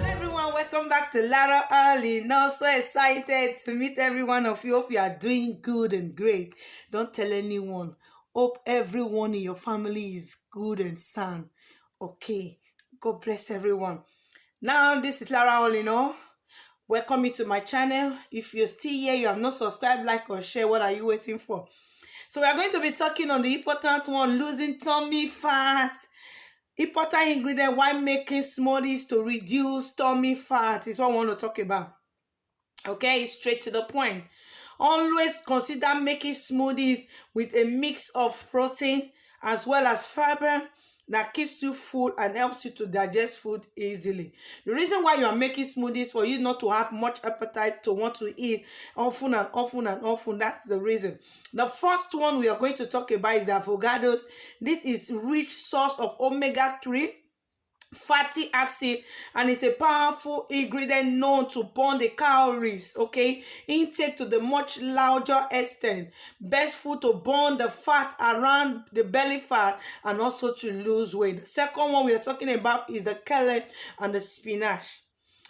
Everyone, welcome back to Lara Early. Now, so excited to meet every one of you. Hope you are doing good and great. Don't tell anyone. Hope everyone in your family is good and sound. Okay, God bless everyone. Now, this is Lara Early. No, welcome you to my channel. If you're still here, you have not subscribed, like, or share. What are you waiting for? So we are going to be talking on the important one: losing tummy fat. Important ingredient while making smoothies to reduce tummy fat is what I want to talk about. Okay, straight to the point. Always consider making smoothies with a mix of protein as well as fiber that keeps you full and helps you to digest food easily. The reason why you are making smoothies for you not to have much appetite to want to eat often and often and often, that's the reason. The first one we are going to talk about is the avocados. This is rich source of omega-3 fatty acid and it's a powerful ingredient known to burn the calories, okay, intake to the much larger extent. Best food to burn the fat around the belly fat and also to lose weight. The second one we are talking about is the kale and the spinach.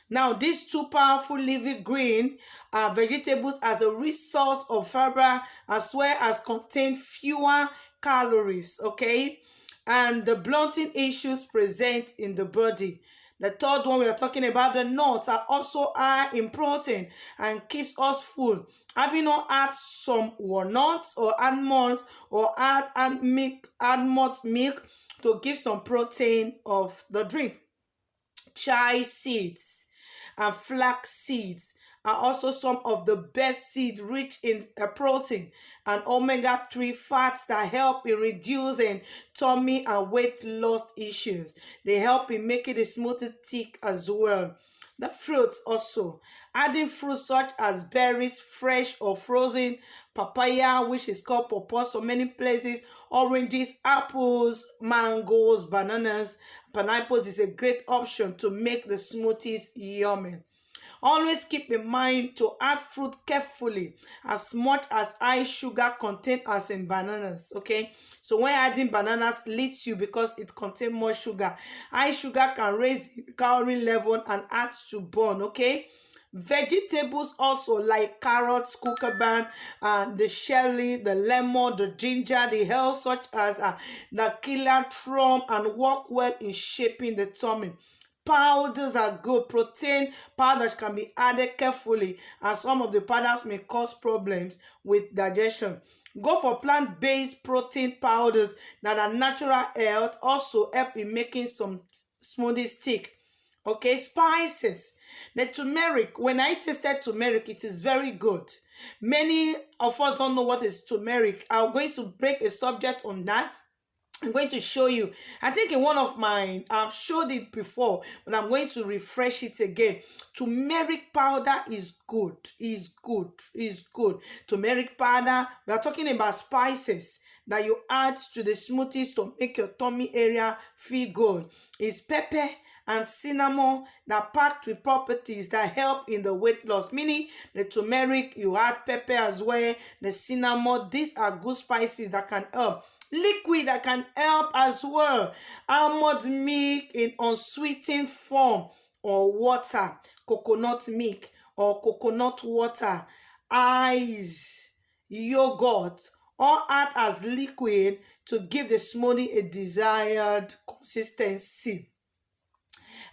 Now, these two powerful leafy green vegetables as a rich source of fiber as well as contain fewer calories, okay? And the blunting issues present in the body. The third one we are talking about, the nuts are also high in protein and keeps us full. Having not add some walnuts or almonds or add almond milk to give some protein of the drink. Chia seeds and flax seeds are also some of the best seeds rich in protein and omega-3 fats that help in reducing tummy and weight loss issues. They help in making the smoothie thick as well. The fruits also. Adding fruits such as berries, fresh or frozen, papaya, which is called pawpaw so many places, oranges, apples, mangoes, bananas, pineapples is a great option to make the smoothies yummy. Always keep in mind to add fruit carefully as much as high sugar content as in bananas, okay? So when adding bananas leads you because it contains more sugar. High sugar can raise the calorie level and adds to burn, okay? Vegetables also like carrots, cucumber, the celery, the lemon, the ginger, the herbs such as the cilantro and work well in shaping the tummy. Powders are good. Protein powders can be added carefully and some of the powders may cause problems with digestion. Go for plant-based protein powders that are natural health, also help in making some smoothies thick. Okay, spices. The turmeric, when I tasted turmeric, it is very good. Many of us don't know what is turmeric. I'm going to break a subject on that. I'm going to show you. I think in one of mine, I've showed it before, but I'm going to refresh it again. Turmeric powder is good, is good, is good. Turmeric powder, we are talking about spices that you add to the smoothies to make your tummy area feel good. It's pepper and cinnamon that packed with properties that help in the weight loss. Meaning the turmeric, you add pepper as well, the cinnamon. These are good spices that can help. Liquid that can help as well. Almond milk in unsweetened form or water, coconut milk or coconut water, ice, yogurt, or add as liquid to give the smoothie a desired consistency.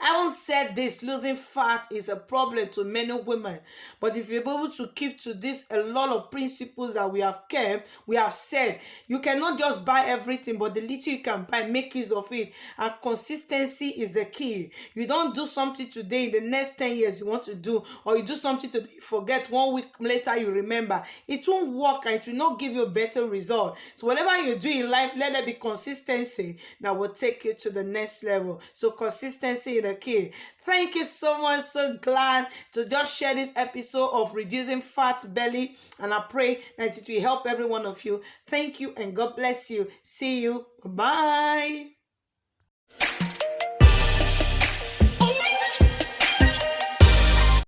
I haven't said this, losing fat is a problem to many women. But if you're able to keep to this, a lot of principles that we have kept, we have said, you cannot just buy everything, but the little you can buy, make use of it. And consistency is the key. You don't do something today, in the next 10 years you want to do, or you do something today, you forget, 1 week later you remember. It won't work and it will not give you a better result. So whatever you do in life, let there be consistency that will take you to the next level. So consistency in the key. Thank you so much. So glad to just share this episode of reducing fat belly, and I pray that it will help every one of you. Thank you and God bless you. See you. Bye.